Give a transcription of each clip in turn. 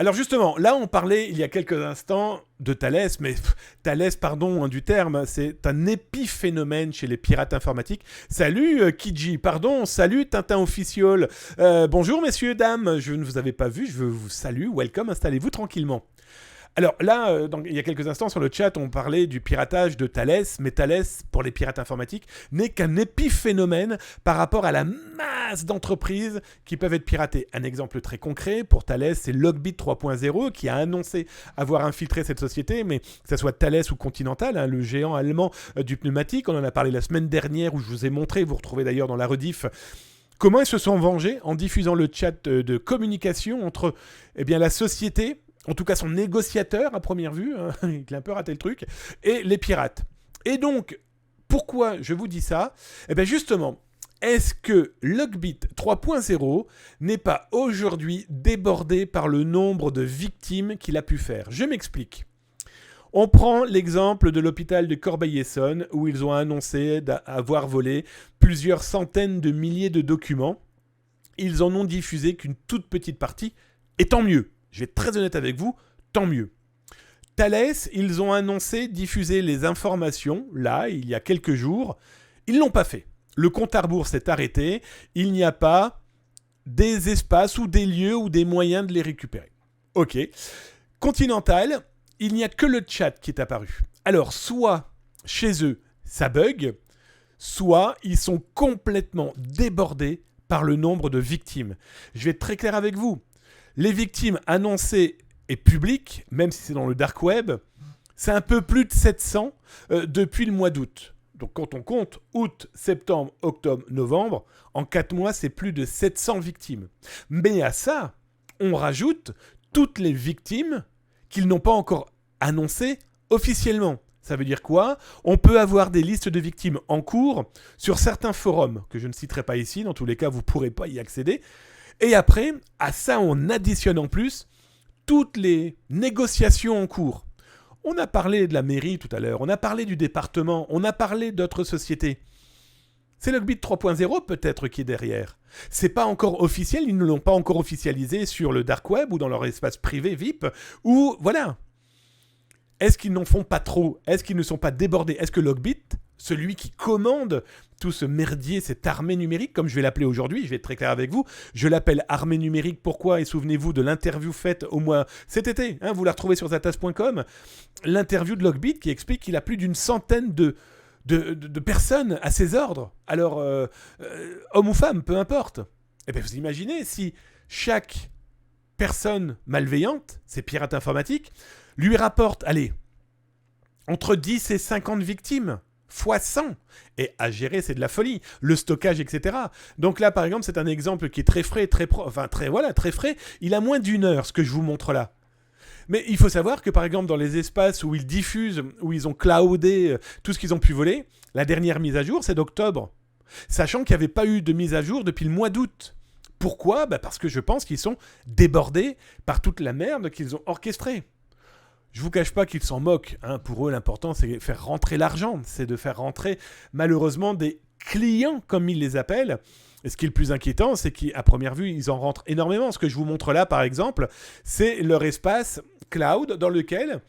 Alors justement, là on parlait il y a quelques instants de Thalès, mais Thalès, pardon du terme, c'est un épiphénomène chez les pirates informatiques. Salut Kiji, pardon, salut Tintin Official. Bonjour messieurs, dames, je ne vous avais pas vu, je vous salue, welcome, installez-vous tranquillement. Alors là, il y a quelques instants sur le chat, on parlait du piratage de Thalès, mais Thalès, pour les pirates informatiques, n'est qu'un épiphénomène par rapport à la masse d'entreprises qui peuvent être piratées. Un exemple très concret, pour Thalès, c'est Logbit 3.0 qui a annoncé avoir infiltré cette société, mais que ce soit Thalès ou Continental, hein, le géant allemand du pneumatique, on en a parlé la semaine dernière où je vous ai montré, vous retrouvez d'ailleurs dans la rediff, comment ils se sont vengés en diffusant le chat de communication entre la société, en tout cas son négociateur à première vue, hein, il a un peu raté le truc, et les pirates. Et donc, pourquoi je vous dis ça ? Eh bien justement, est-ce que Logbit 3.0 n'est pas aujourd'hui débordé par le nombre de victimes qu'il a pu faire ? Je m'explique. On prend l'exemple de l'hôpital de Corbeil-Essonnes où ils ont annoncé avoir volé plusieurs centaines de milliers de documents. Ils en ont diffusé qu'une toute petite partie, et tant mieux. Je vais être très honnête avec vous, tant mieux. Thalès, ils ont annoncé diffuser les informations, là, il y a quelques jours. Ils ne l'ont pas fait. Le compte à rebours s'est arrêté. Il n'y a pas des espaces ou des lieux ou des moyens de les récupérer. Ok. Continental, il n'y a que le chat qui est apparu. Alors, soit chez eux, ça bug, soit ils sont complètement débordés par le nombre de victimes. Je vais être très clair avec vous. Les victimes annoncées et publiques, même si c'est dans le dark web, c'est un peu plus de 700 depuis le mois d'août. Donc quand on compte août, septembre, octobre, novembre, en 4 mois, c'est plus de 700 victimes. Mais à ça, on rajoute toutes les victimes qu'ils n'ont pas encore annoncées officiellement. Ça veut dire quoi ? On peut avoir des listes de victimes en cours sur certains forums, que je ne citerai pas ici, dans tous les cas, vous ne pourrez pas y accéder. Et après, à ça, on additionne en plus toutes les négociations en cours. On a parlé de la mairie tout à l'heure, on a parlé du département, on a parlé d'autres sociétés. C'est Logbit 3.0 peut-être qui est derrière. C'est pas encore officiel, ils ne l'ont pas encore officialisé sur le dark web ou dans leur espace privé VIP, ou voilà. Est-ce qu'ils n'en font pas trop ? Est-ce qu'ils ne sont pas débordés ? Est-ce que Logbit, celui qui commande tout ce merdier, cette armée numérique, comme je vais l'appeler aujourd'hui, je vais être très clair avec vous, je l'appelle armée numérique, pourquoi ? Et souvenez-vous de l'interview faite au mois cet été, hein, vous la retrouvez sur zatas.com, l'interview de Logbit qui explique qu'il a plus d'une centaine de personnes à ses ordres. Alors, homme ou femme, peu importe. Et bien vous imaginez si chaque personne malveillante, ces pirates informatiques, lui rapporte, allez, entre 10 et 50 victimes, fois 100. Et à gérer, c'est de la folie. Le stockage, etc. Donc là, par exemple, c'est un exemple qui est très frais, très frais. Il a moins d'une heure, ce que je vous montre là. Mais il faut savoir que, par exemple, dans les espaces où ils diffusent, où ils ont cloudé tout ce qu'ils ont pu voler, la dernière mise à jour, c'est d'octobre. Sachant qu'il n'y avait pas eu de mise à jour depuis le mois d'août. Pourquoi ? Parce que je pense qu'ils sont débordés par toute la merde qu'ils ont orchestrée. Je vous cache pas qu'ils s'en moquent. Hein. Pour eux, l'important, c'est de faire rentrer l'argent. C'est de faire rentrer, malheureusement, des clients, comme ils les appellent. Et ce qui est le plus inquiétant, c'est qu'à première vue, ils en rentrent énormément. Ce que je vous montre là, par exemple, c'est leur espace cloud dans lequel,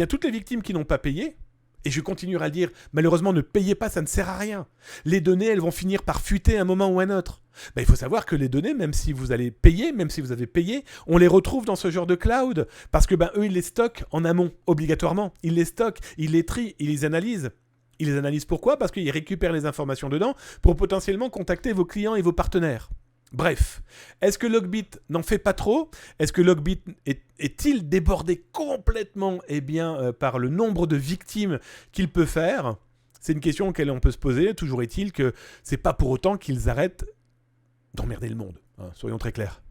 toutes les victimes qui n'ont pas payé, et je continuerai à le dire, malheureusement, ne payez pas, ça ne sert à rien. Les données, elles vont finir par fuiter à un moment ou à un autre. Il faut savoir que les données, même si vous allez payer, même si vous avez payé, on les retrouve dans ce genre de cloud. Parce que eux, ils les stockent en amont, obligatoirement. Ils les stockent, ils les trient, ils les analysent. Ils les analysent pourquoi ? Parce qu'ils récupèrent les informations dedans pour potentiellement contacter vos clients et vos partenaires. Bref, est-ce que Logbit n'en fait pas trop ? Est-ce que Logbit est-il débordé complètement par le nombre de victimes qu'il peut faire ? C'est une question auquel on peut se poser. Toujours est-il que c'est pas pour autant qu'ils arrêtent d'emmerder le monde. Hein, soyons très clairs.